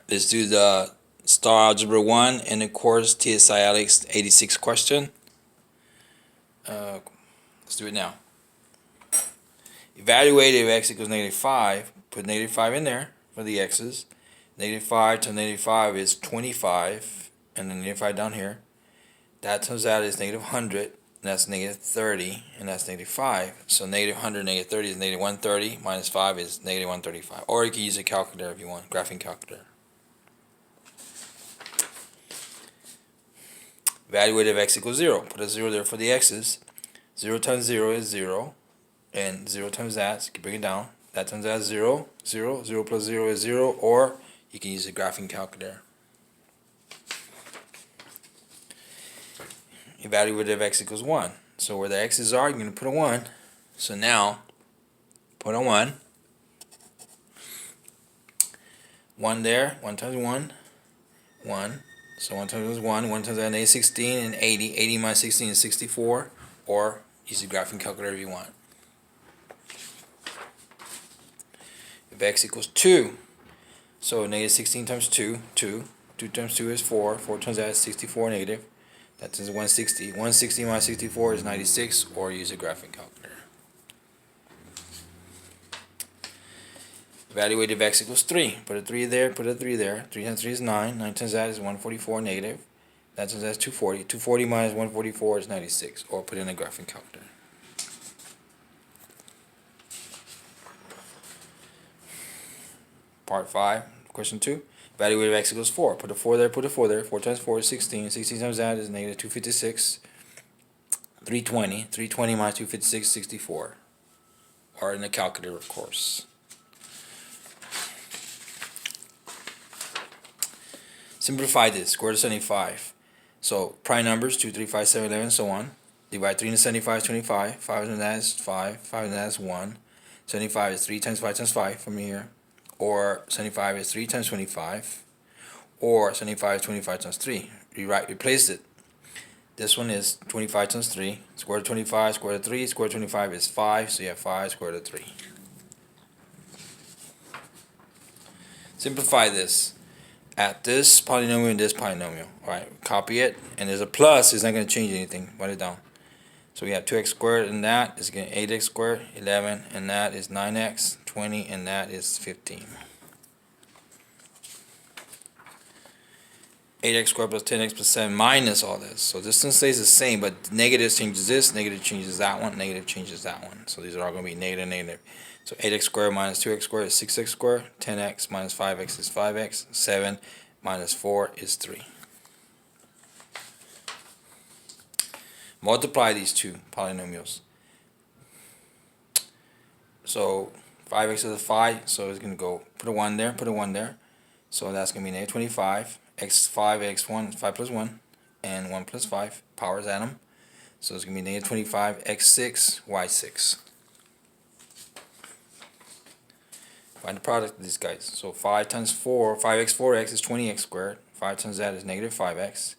Let's do the Star Algebra 1 and the course TSI Alex 86 question. Let's do it now. Evaluate if x equals -5. Put -5 in there for the x's. -5 to -5 is 25, and then -5 down here. That turns out is -100, and that's -30, and that's -5. So -100, -30 is -130, minus 5 is -135. Or you can use a calculator if you want, graphing calculator. Evaluate if x equals 0. Put a 0 there for the x's. 0 times 0 is 0. And 0 times that, so you can bring it down. That turns out 0. 0. 0 plus 0 is 0. Or you can use a graphing calculator. Evaluate if x equals 1. So where the x's are, you're going to put a 1. So now, put a 1. 1 there. 1 times 1. 1. So 1 times 1. 1 times that is 16 and 80. 80 minus 16 is 64. Or use the graphing calculator if you want. If x equals 2. So -16 times 2. 2. 2 times 2 is 4. 4 times that is 64 negative. That is 160. 160 minus 64 is 96. Or use a graphing calculator. Evaluate if x equals 3. Put a 3 there, put a 3 there. 3 times 3 is 9. 9 times that is 144 negative. That times that is 240. 240 minus 144 is 96. Or put in a graphing calculator. Part 5, question 2. Evaluate if x equals 4. Put a 4 there, put a 4 there. 4 times 4 is 16. 16 times that is -256. 320. 320 minus 256 is 64. Or in the calculator, of course. Simplify this. Square root of 75. So prime numbers 2, 3, 5, 7, 11, and so on. Divide 3 into 75 is 25. 5 into that is 5. 5 into that is 1. 75 is 3 times 5 times 5 from here. Or 75 is 3 times 25. Or 75 is 25 times 3. Replace it. This one is 25 times 3. Square root of 25, square root of 3. Square root of 25 is 5. So you have 5 square root of 3. Simplify this. At this polynomial and this polynomial. Alright, copy it. And there's a plus, it's not going to change anything. Write it down. So we have 2x squared, and that is going to 8x squared, 11, and that is 9x, 20, and that is 15. 8x squared plus 10x plus 7 minus all this. So this one stays the same, but negative changes this, negative changes that one, negative changes that one. So these are all going to be negative, negative. So 8x squared minus 2x squared is 6x squared. 10x minus 5x is 5x. 7 minus 4 is 3. Multiply these two polynomials. So 5x is a 5, so it's going to go, put a 1 there, put a 1 there. So that's going to be -25. x5, x1, 5 plus 1, and 1 plus 5. Powers add them. So it's going to be -25, x6, y6. Find the product of these guys. So 5 times 4, 5x, 4x is 20x squared. 5 times that is -5x.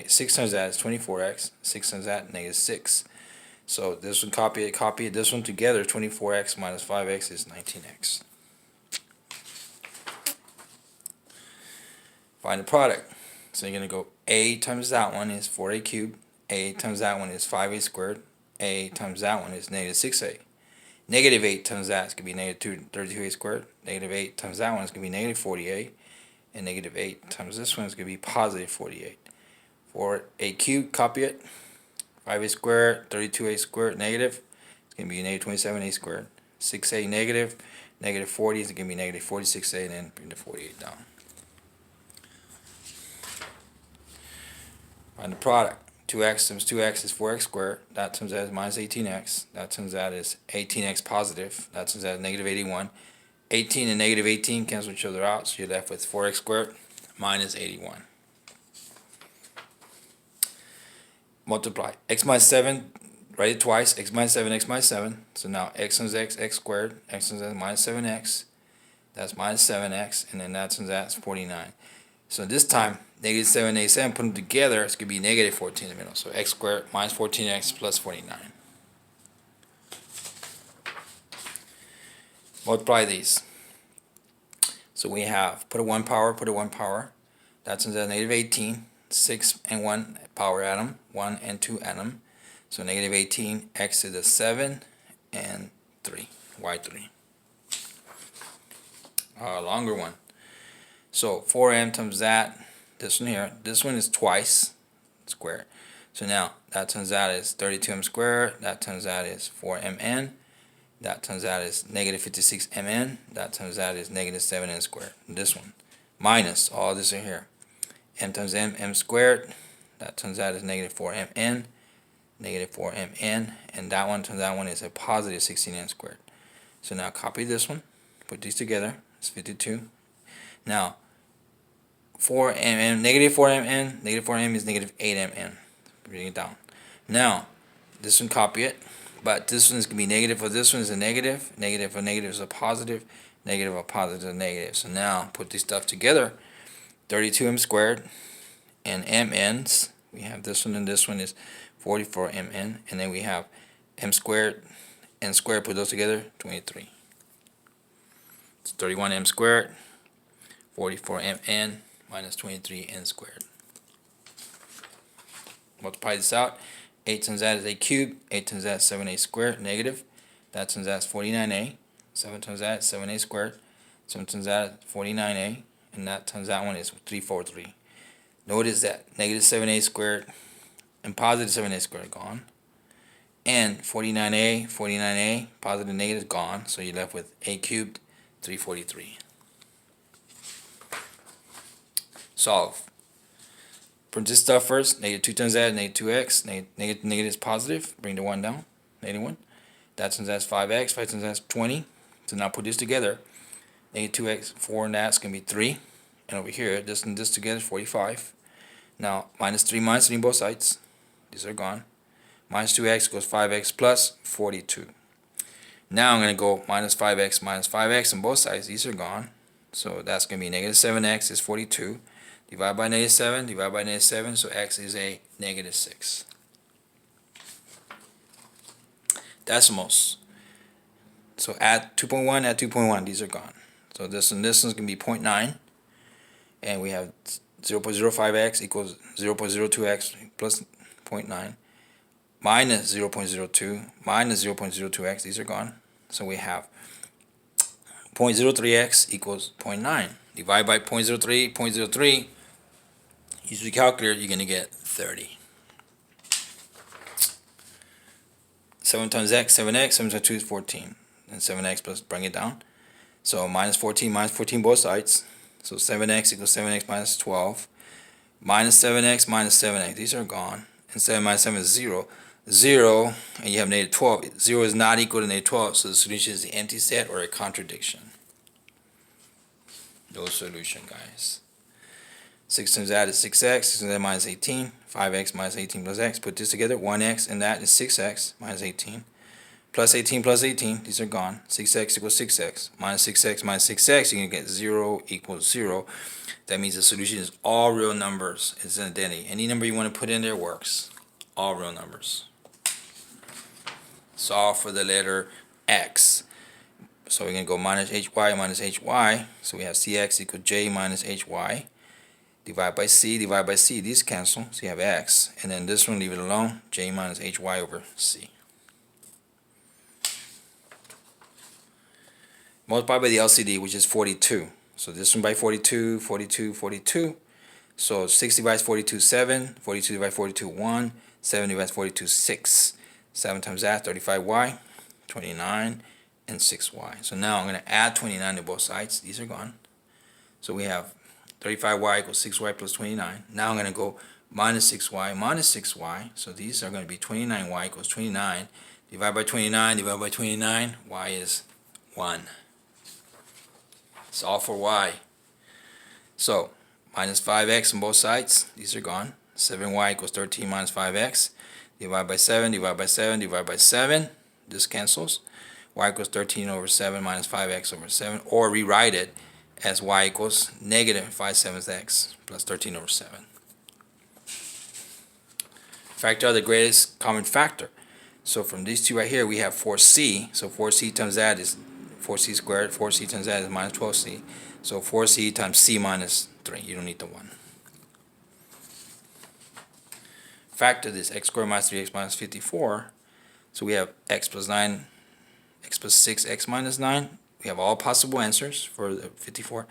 6 times that is 24x. 6 times that, -6. So this one, copy it. This one together, 24x minus 5x is 19x. Find the product. So you're going to go a times that one is 4a cubed. A times that one is 5a squared. A times that one is -6a. -8 times that is going to be -32a squared. -8 times that one is going to be -40a. And -8 times this one is going to be +48. 4a cubed, copy it. 5a squared, 32a squared, negative. It's going to be -27a squared. 6a negative. -40 is going to be -46a, and then bring the 48 down. Find the product. 2x times 2x is 4x squared. That times that is -18x. That times that is 18x positive. That times that is -81. 18 and -18 cancel each other out, so you're left with 4x squared minus 81. Multiply. X minus 7, write it twice. X minus 7, x minus 7. So now x times x, x squared. X times x minus 7x. That's minus 7x. And then that times that's 49. So this time, -7, -7, put them together, it's going to be -14 in the middle. So x squared minus 14x plus 49. Multiply these. So we have put a 1 power, that turns out negative 18, 6 and 1 power atom, 1 and 2 atom. So negative 18, x is a 7 and 3, y3. A longer one. So 4m times that, this one here, this one is twice squared. So now that turns out is 32m squared, that turns out is 4mn, that turns out is negative 56mn, that turns out is negative 7n squared. This one minus all this in here. M times m squared, that turns out is negative 4mn, negative 4mn, and that one turns out one is a positive 16n squared. So now copy this one, put these together, it's 52. Now 4mn, negative 4m is negative 8mn. Bring it down. Now this one copy it, but this one's gonna be negative for this one is a negative, negative for negative is a positive, negative for positive is a negative. So now put this stuff together, 32m squared and mn's, we have this one and this one is 44mn, and then we have m squared and squared, put those together, 23. It's 31m squared, 44mn minus 23n squared. Multiply this out. 8 times that is a cube. 8 times that is 7a squared, negative. That times that is 49a. 7 times that is 7a squared. 7 times that is 49a. And that times that one is 343. Notice that negative 7a squared and positive 7a squared are gone. And 49a, positive and negative is gone. So you're left with a cubed, 343. Solve. Print this stuff first. Negative 2 times that, negative 2x. Negative is positive. Bring the 1 down. Negative 1. That times that's 5x. 5 times that's 20. So now put this together. Negative 2x, 4 and that's going to be 3. And over here, this and this together is 45. Now, minus 3 on both sides. These are gone. Minus 2x goes 5x plus 42. Now I'm going to go minus 5x on both sides. These are gone. So that's going to be negative 7x is 42. Divide by negative 7, divide by negative 7, so x is a negative 6. Decimals. So add 2.1, add 2.1, these are gone. So this and this one's going to be 0.9. And we have 0.05x equals 0.02x plus 0.9. Minus 0.02, minus 0.02x, these are gone. So we have 0.03x equals 0.9. Divide by 0.03, 0.03. Use your calculator, you're going to get 30. 7 times x, 7x, 7 times 2 is 14. And 7x plus, bring it down. So minus 14 both sides. So 7x equals 7x minus 12. Minus 7x minus 7x. These are gone. And 7 minus 7 is 0. 0, and you have negative 12. 0 is not equal to negative 12, so the solution is the empty set or a contradiction. No solution, guys. 6 times that is 6x, 6 times that minus 18, 5x minus 18 plus x. Put this together, 1x, and that is 6x minus 18. Plus 18 plus 18, these are gone. 6x equals 6x. Minus 6x minus 6x, you're going to get 0 equals 0. That means the solution is all real numbers. It's an identity. Any number you want to put in there works. All real numbers. Solve for the letter x. So we're going to go minus hy minus hy. So we have cx equals j minus hy. Divide by c, divide by c. These cancel, so you have x. And then this one, leave it alone. J minus hy over c. Multiply by the LCD, which is 42. So this one by 42, 42, 42. So 6 divides 42, 7. 42 divides 42, 1. 7 divides 42, 6. 7 times that, 35y, 29, and 6y. So now I'm going to add 29 to both sides. These are gone. So we have 35y equals 6y plus 29. Now I'm going to go minus 6y minus 6y. So these are going to be 29y equals 29. Divide by 29, divide by 29. Y is 1. Solve for y. So minus 5x on both sides. These are gone. 7y equals 13 minus 5x. Divide by 7, divide by 7, divide by 7. This cancels. Y equals 13 over 7 minus 5x over 7. Or rewrite it as y equals negative 5 sevenths x plus 13 over 7. Factor out the greatest common factor. So from these two right here, we have 4c. So 4c times that is 4c squared. 4c times that is minus 12c. So 4c times c minus 3. You don't need the 1. Factor this x squared minus 3x minus 54. So we have x plus 9, x plus 6, x minus 9. We have all possible answers for the 54.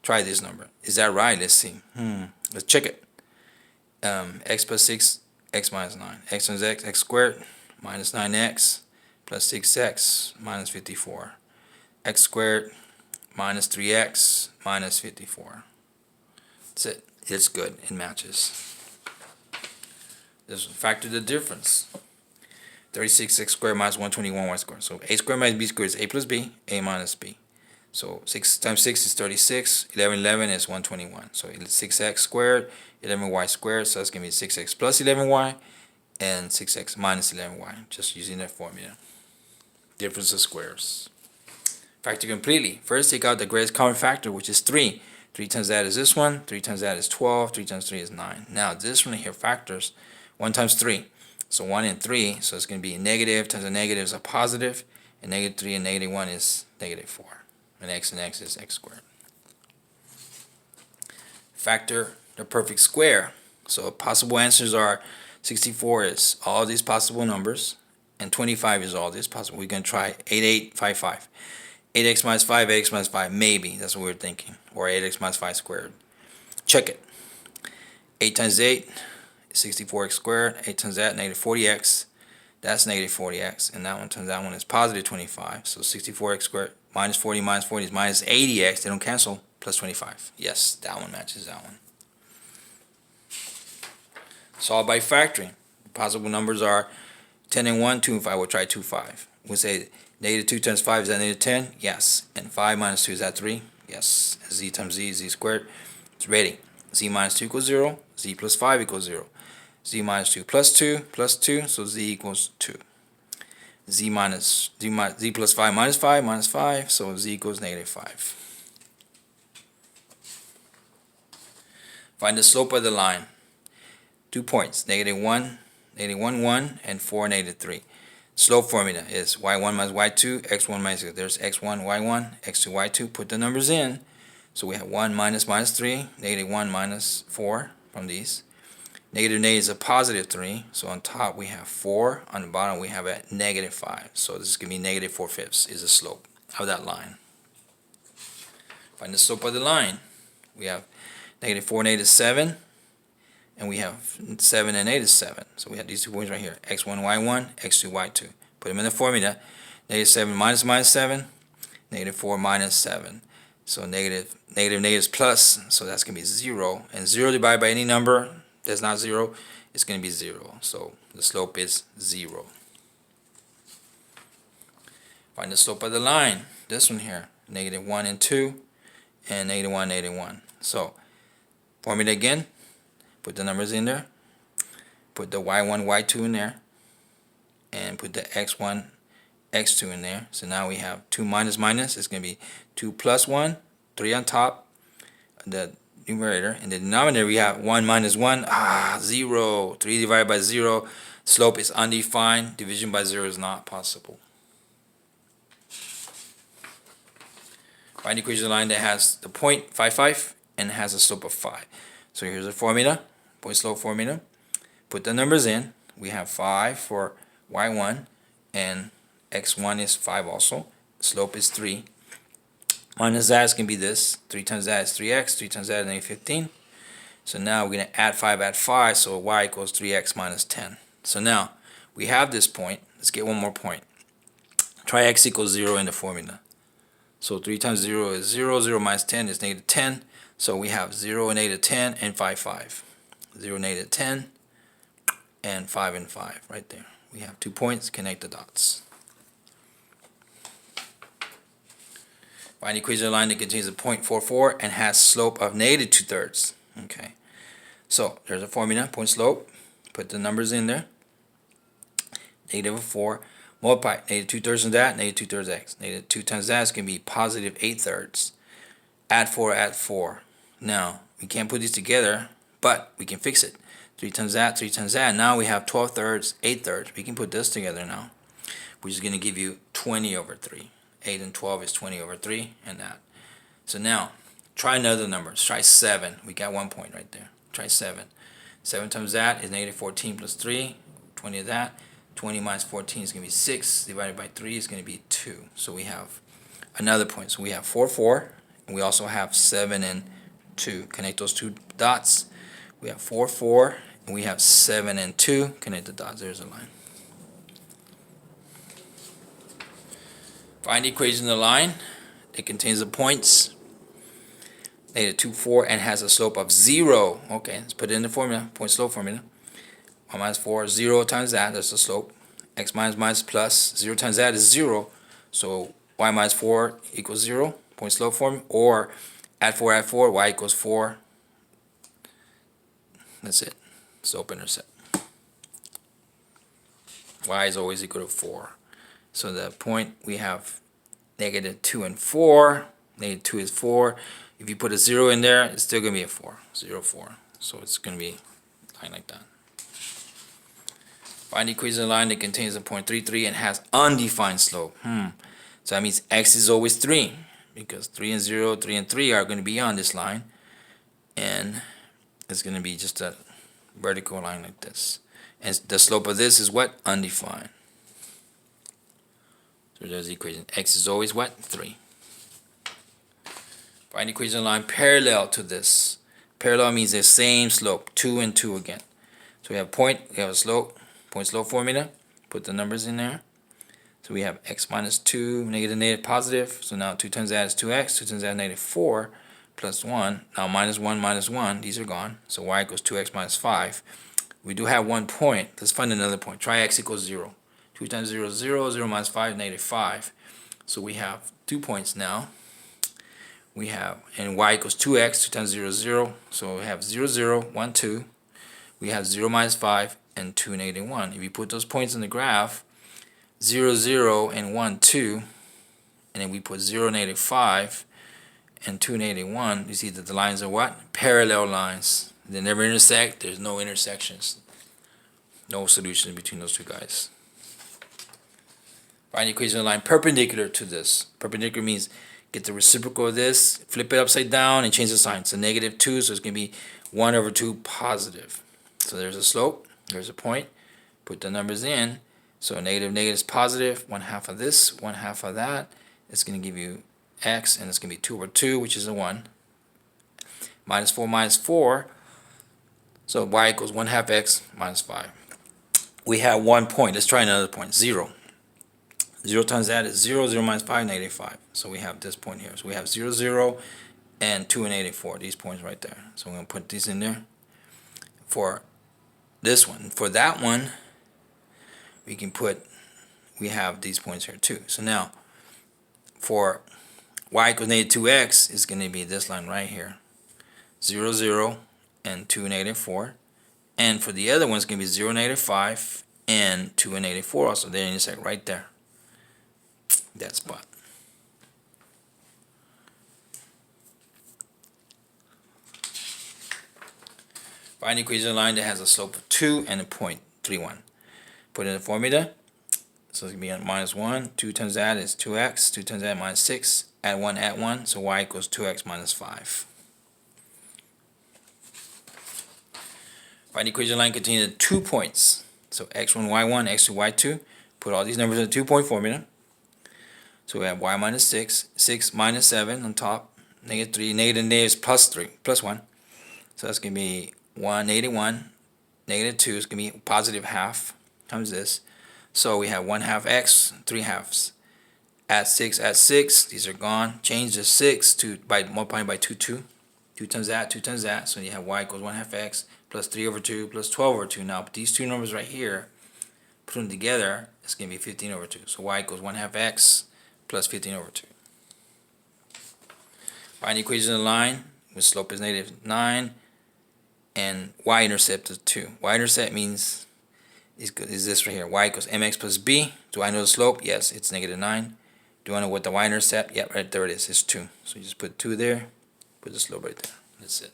Try this number. Is that right? Let's see. Let's check it. X plus 6, x minus 9. X times x squared minus 9x plus 6x minus 54. X squared minus 3x minus 54. That's it. It's good. It matches. Just factor the difference. 36x squared minus 121y squared. So a squared minus b squared is a plus b, a minus b. So 6 times 6 is 36. 11 is 121. So 6x squared, 11y squared. So that's going to be 6x plus 11y and 6x minus 11y. Just using that formula. Difference of squares. Factor completely. First, take out the greatest common factor, which is 3. 3 times that is this one. 3 times that is 12. 3 times 3 is 9. Now, this one here factors 1 times 3. So 1 and 3. So it's going to be negative times a negative is a positive. And negative 3 and negative 1 is negative 4. And x is x squared. Factor the perfect square. So possible answers are 64 is all these possible numbers. And 25 is all this possible. We're going to try 8855. 8x minus 5, 8x minus 5, maybe. That's what we're thinking. Or 8x minus 5 squared. Check it. 8 times 8 is 64x squared. 8 times that, negative 40x. That's negative 40x. And that one times that one is positive 25. So 64x squared minus 40 is minus 80x. They don't cancel. Plus 25. Yes, that one matches that one. Solve by factoring. Possible numbers are 10 and 1, 2 and 5. We'll try 2, 5. We'll say negative 2 times 5 is that negative 10? Yes. And 5 minus 2 is that 3? Yes. Z times z is z squared. It's ready. Z minus 2 equals 0. Z plus 5 equals 0. Z minus 2 plus 2, so z equals 2. Z plus 5 minus 5, so z equals negative 5. Find the slope of the line. 2 points, negative 1, 1, and 4, negative 3. Slope formula is y1 minus y2, x1 minus x. There's x1, y1, x2, y2. Put the numbers in. So we have 1 minus 3, negative 1 minus 4 from these. Negative is a positive 3. So on top we have 4. On the bottom we have a negative 5. So this is going to be negative 4/5 is the slope of that line. Find the slope of the line. We have negative 4, negative 7. And we have 7 and 8 is 7. So we have these 2 points right here. x1, y1, x2, y2. Put them in the formula. Negative 7 minus 7. Negative 4 minus 7. So negative is plus. So that's going to be 0. And 0 divided by any number that's not 0, it's going to be 0. So the slope is 0. Find the slope of the line. This one here. Negative 1 and 2. And negative 1, negative 1. So formula again. Put the numbers in there. Put the y1, y2 in there. And put the x1, x2 in there. So now we have 2 minus minus. It's going to be 2 plus 1. 3 on top. The numerator. In the denominator we have 1 minus 1. 0. 3 divided by 0. Slope is undefined. Division by 0 is not possible. Find the equation line that has the point 5, 5 and has a slope of 5. So here's the formula. Point slope formula. Put the numbers in. We have 5 for y1 and x1 is 5 also. Slope is 3. Minus that is going to be this. 3 times that is 3x. 3 times that is negative 15. So now we're going to add 5, so y equals 3x minus 10. So now we have this point. Let's get one more point. Try x equals 0 in the formula. So 3 times 0 is 0. 0 minus 10 is negative 10. So we have 0 and negative 10 and 5, 5. 0, negative 10 and 5 and 5 right there. We have 2 points. Connect the dots. Find the equation line that contains a point 4, 4 and has slope of negative 2/3. Okay. So there's a formula. Point slope. Put the numbers in there. Negative 4. Multiply negative 2/3 of that. Negative 2/3 x. Negative 2 times that is going to be positive 8/3. Add 4, add 4. Now, we can't put these together, but we can fix it. 3 times that, 3 times that. Now we have 12/3, 8/3. We can put this together now, which is going to give you 20/3. 8 and 12 is 20/3, and that. So now, Try another number. Let's try 7. We got 1 point right there. Try 7. 7 times that is negative 14 plus 3. 20 of that. 20 minus 14 is going to be 6. Divided by 3 is going to be 2. So we have another point. So we have 4, 4. And we also have 7 and 2. Connect those two dots. We have 4, 4. And we have 7 and 2. Connect the dots. There's a line. Find the equation of the line. It contains the points. Negative 2, 4, and has a slope of 0. Okay, let's put it in the formula. Point slope formula. 1 minus 4, 0 times that. That's the slope. X minus plus 0 times that is 0. So y minus 4 equals 0. Point slope form. Or add 4, y equals 4. That's it. Slope intercept. Y is always equal to 4. So the point we have negative 2 and 4. Negative 2 is 4. If you put a 0 in there, it's still going to be a 4. 0, 4. So it's going to be a line like that. Find the equation of the line that contains a point 3, 3 and has undefined slope. So that means x is always 3. Because 3 and 0, 3 and 3 are going to be on this line. And it's going to be just a vertical line like this. And the slope of this is what? Undefined. So there's the equation. X is always what? 3. Find the equation of the line parallel to this. Parallel means the same slope. 2 and 2 again. So we have point, we have a slope. Point slope formula. Put the numbers in there. So we have x minus 2, negative, negative, positive. So now 2 times that is 2x. 2 times that is negative 4 plus 1. Now minus 1. These are gone. So y equals 2x minus 5. We do have 1 point. Let's find another point. Try x equals 0. 2 times 0 is 0. 0 minus 5 negative 5. So we have 2 points now. We have, and y equals 2x. 2 times 0 is 0. So we have 0, 0, 1, 2. We have 0 minus 5 and 2 negative 1. If you put those points in the graph, 0, 0, and 1, 2, and then we put 0, negative 5, and 2, negative 1, you see that the lines are what? Parallel lines. They never intersect. There's no intersections. No solution between those two guys. Find the equation of the line perpendicular to this. Perpendicular means get the reciprocal of this, flip it upside down, and change the sign. So negative 2, so it's going to be 1 over 2 positive. So there's a slope. There's a point. Put the numbers in. So negative, negative is positive. 1/2 of this, 1/2 of that. It's going to give you x, and it's going to be 2 over 2, which is a 1. Minus 4 minus 4. So y equals 1/2 x minus 5. We have 1 point. Let's try another point. 0. 0 times that is 0. 0 minus 5, negative 5. So we have this point here. So we have 0, 0, and 2 and negative 4. These points right there. So we're going to put these in there. For this one. For that one, we can put, we have these points here too. So now, for y equals negative 2x, is going to be this line right here. 0, 0, and 2, negative 4. And for the other one, it's going to be 0, negative 5, and 2 and negative 4 also. They intersect right there. That spot. Find the equation of the line that has a slope of 2 and a point 3, 1. Put in the formula. So it's going to be minus 1. 2 times that is 2x. 2 times that minus 6. Add 1. So y equals 2x minus 5. Find the equation of the line containing 2 points. So x1, y1, x2, y2. Put all these numbers in the 2-point formula. So we have y minus 6. 6 minus 7 on top. Negative 3. Negative is plus 3. Plus 1. So that's going to be 1, negative 1. Negative 2 is going to be positive half times this. So we have 1/2 x, 3/2. Add 6. These are gone. Change the 6 to by multiplying by 2, 2. 2 times that, 2 times that. So you have y equals 1/2 x plus 3 over 2 plus 12 over 2. Now these two numbers right here, put them together, it's going to be 15 over 2. So y equals 1/2 x plus 15 over 2. Find the equation of the line with slope is negative 9 and y-intercept is 2. Y-intercept means is this right here. Y equals mx plus b. Do I know the slope? Yes, it's negative 9. Do I know what the y-intercept? Yep, right there it is. It's 2. So you just put 2 there. Put the slope right there. That's it.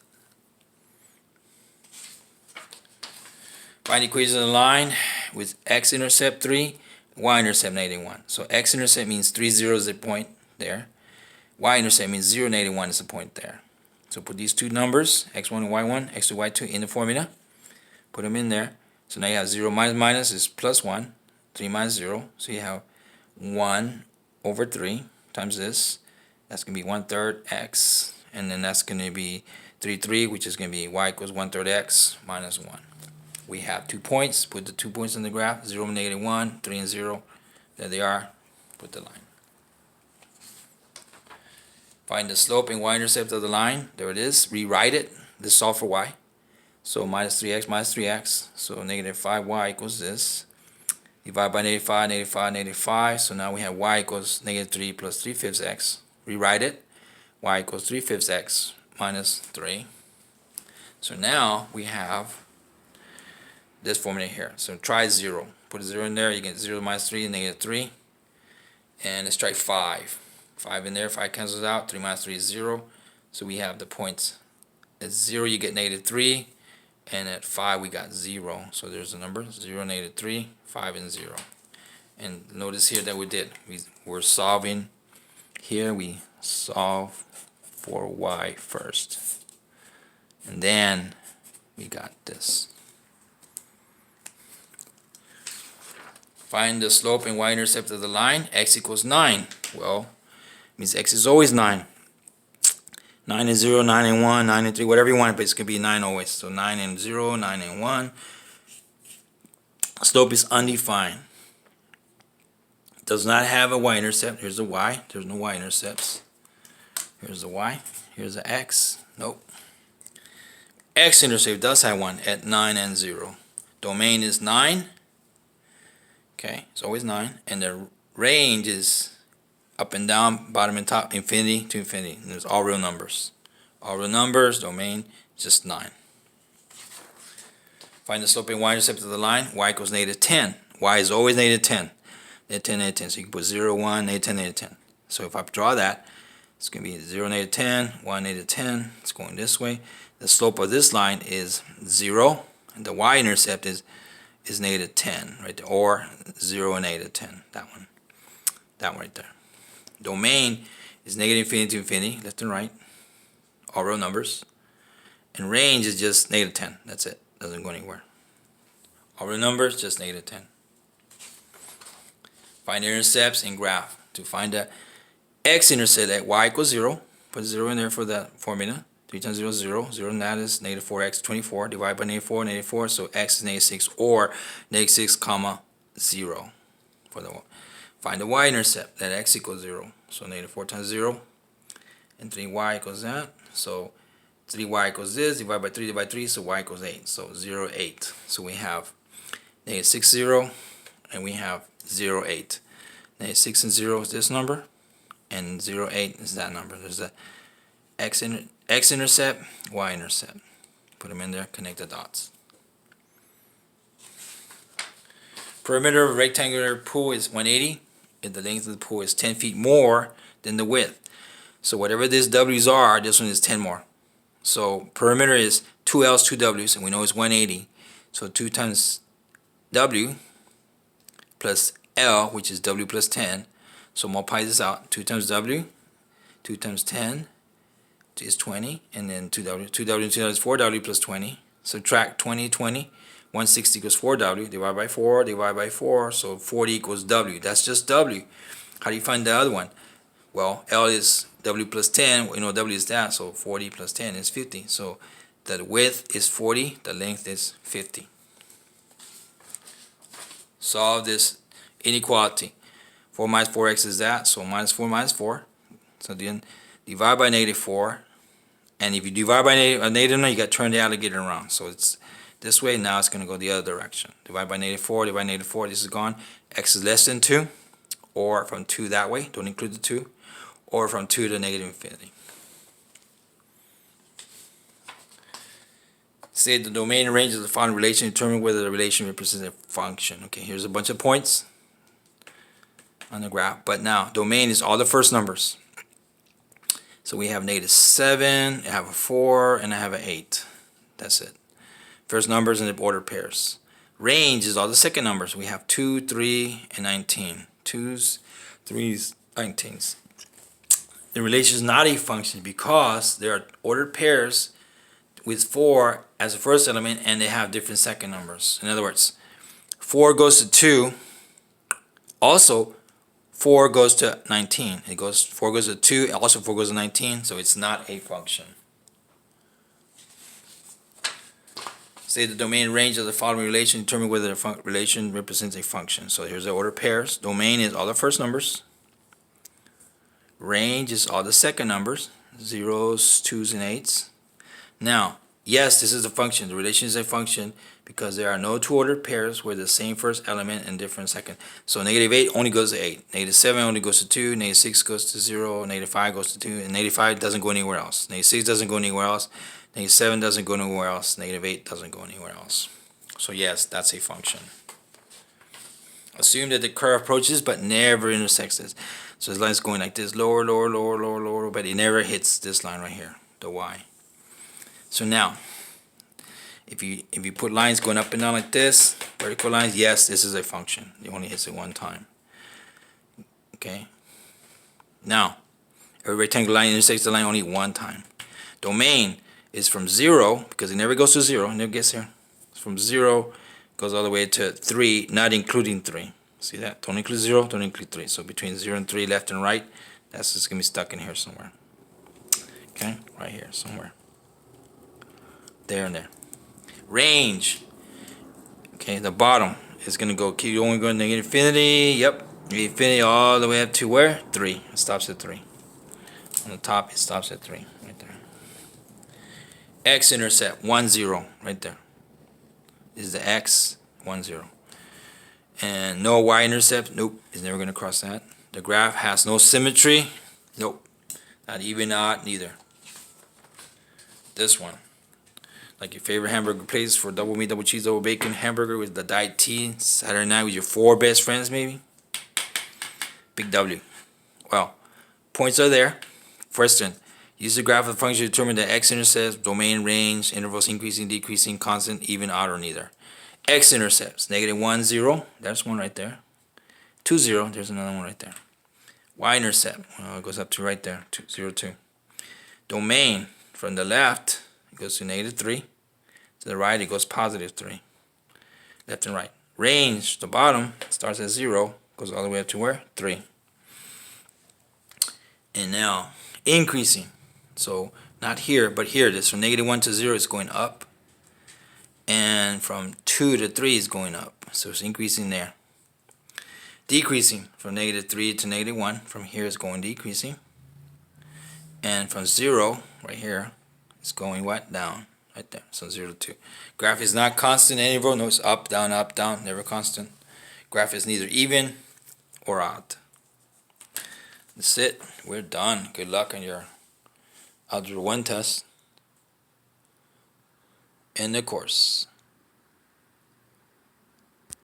Find the equation of the line with x-intercept 3, y-intercept negative 1. So x-intercept means 3, 0 is the point there. Y-intercept means 0, negative 1 is the point there. So put these two numbers, x1 and y1, x2, y2 in the formula. Put them in there. So now you have 0 minus minus is plus 1. 3 minus 0. So you have 1 over 3 times this. That's going to be 1/3 x. And then that's going to be 3, which is going to be y equals 1/3 x minus 1. We have 2 points. Put the 2 points in the graph. 0, -1, 3 and 0. There they are. Put the line. Find the slope and y-intercept of the line. There it is. Rewrite it. This solve for y. So minus 3x minus 3x. So -5y equals this. Divide by -5, -5, -5. So now we have y equals -3 plus 3/5 x. Rewrite it. Y equals 3/5 x minus 3. So now we have this formula here. So try 0. Put a 0 in there. You get 0 minus 3 and -3. And let's try 5. 5 in there. 5 cancels out. 3 minus 3 is 0. So we have the points. At 0 you get -3. And at 5 we got 0. So there's the number 0, -3, 5 and 0. And notice here that we did. We're solving here. We solve for y first. And then we got this. Find the slope and y-intercept of the line. X equals 9. Well, it means x is always 9. 9 and 0, 9 and 1, 9 and 3, whatever you want, but it's going to be 9 always. So 9 and 0, 9 and 1. Slope is undefined. Does not have a y-intercept. Here's the y. There's no y-intercepts. Here's the y. Here's the x. Nope. X-intercept does have one at 9 and 0. Domain is 9. Okay, it's always 9. And the range is up and down, bottom and top, infinity to infinity. And there's all real numbers. All real numbers, domain, just 9. Find the slope and y-intercept of the line. Y equals -10. Y is always -10. -10, -10. So you can put 0, 1, -10, -10. So if I draw that, it's going to be 0, -10, 1, -10. It's going this way. The slope of this line is 0. And the y-intercept is -10, right there. Or 0 and -10. That one. That one right there. Domain is -infinity to infinity, left and right, all real numbers. And range is just -10. That's it. Doesn't go anywhere. All real numbers, just -10. Find the intercepts and graph. To find the x-intercept at y equals 0, put 0 in there for the formula. 3 times 0 is 0. 0 and that is -4x, 24. Divide by -4, -4. So x is -6 or -6 comma 0 for the one. Find the y-intercept at x equals 0. So -4 times 0. And 3y equals that. So 3y equals this. Divide by 3. So y equals 8. So 0, 8. So we have -6, 0. And we have 0, 8. -6 and 0 is this number. And 0, 8 is that number. There's the x-intercept, y-intercept. Put them in there. Connect the dots. Perimeter of a rectangular pool is 180. If the length of the pool is 10 feet more than the width. So whatever these W's are, this one is 10 more. So perimeter is 2 L's, 2 W's, and we know it's 180. So 2 times W plus L, which is W plus 10. So multiply this out. 2 times W, 2 times 10 is 20, and then 2W. 2W and 2W is 4W plus 20. Subtract 20, 20. 160 equals 4W, divide by 4, divide by 4, so 40 equals W. That's just W. How do you find the other one? Well, L is W plus 10, we know W is that, so 40 plus 10 is 50. So the width is 40, the length is 50. Solve this inequality. 4 minus 4x is that, so minus 4 minus 4. So then divide by -4, and if you divide by a negative number, you got to turn the alligator around. So it's this way. Now it's going to go the other direction. Divide by -4, divide by -4, this is gone. X is less than 2, or from 2 that way, don't include the 2, or from 2 to -infinity. Say the domain and range of the following relation, determine whether the relation represents a function. Okay, here's a bunch of points on the graph, but now domain is all the first numbers. So we have -7, I have a 4, and I have an 8. That's it. First numbers in the order pairs. Range is all the second numbers. We have 2, 3, and 19. 2s, 3s, 19s. the relation is not a function because there are ordered pairs with 4 as the first element and they have different second numbers. In other words, 4 goes to 2. Also, 4 goes to 19. 4 goes to 2. Also, 4 goes to 19. So it's not a function. Say the domain range of the following relation. Determine whether the relation represents a function. So here's the order pairs. Domain is all the first numbers. Range is all the second numbers. 0s, 2s, and 8s. Now, yes, this is a function. The relation is a function because there are no two ordered pairs where the same first element and different second. So negative 8 only goes to 8. Negative 7 only goes to 2. Negative 6 goes to 0. Negative 5 goes to 2. And negative 5 doesn't go anywhere else. Negative 6 doesn't go anywhere else. Negative 7 doesn't go anywhere else. Negative 8 doesn't go anywhere else. So yes, that's a function. Assume that the curve approaches but never intersects this. So this line is going like this, lower, lower, lower, lower, lower, but it never hits this line right here, the y. So now, if you put lines going up and down like this, vertical lines, yes, this is a function. It only hits it one time. Okay. Now, every rectangular line intersects the line only one time. Domain is from 0, because it never goes to 0, it never gets here. It's from 0, goes all the way to 3, not including 3. See that? Don't include 0, don't include 3. So between 0 and 3, left and right, that's just going to be stuck in here somewhere. Okay? Right here, somewhere. There and there. Range. Okay, the bottom is going to go, keep only going to infinity. Yep. Infinity all the way up to where? 3. It stops at 3. On the top, it stops at 3. Right there. X-intercept, 1, 0. Right there. This is the X, 1, 0. And no y-intercept, nope, it's never going to cross that. The graph has no symmetry, nope, not even, odd, neither. This one, like your favorite hamburger place for double meat, double cheese, double bacon hamburger with the diet tea, Saturday night with your 4 best friends maybe. Big W. Well, points are there. First one, use the graph of the function to determine the x-intercept, domain, range, intervals increasing, decreasing, constant, even, odd, or neither. X-intercepts, negative 1, 0, there's one right there. 2, 0, there's another one right there. Y-intercept, well, it goes up to right there, 2, 0, 2. Domain, from the left, it goes to negative 3. To the right, it goes positive 3. Left and right. Range, the bottom, starts at 0, goes all the way up to where? 3. And now, increasing. So, not here, but here, this from negative 1 to 0 is going up. And from 2 to 3 is going up. So it's increasing there. Decreasing from negative 3 to negative 1. From here is going decreasing. And from 0, right here, it's going what? Down. Right there. So 0 to 2. Graph is not constant interval. No, it's up, down, never constant. Graph is neither even or odd. That's it. We're done. Good luck on your Algebra 1 test. End the course.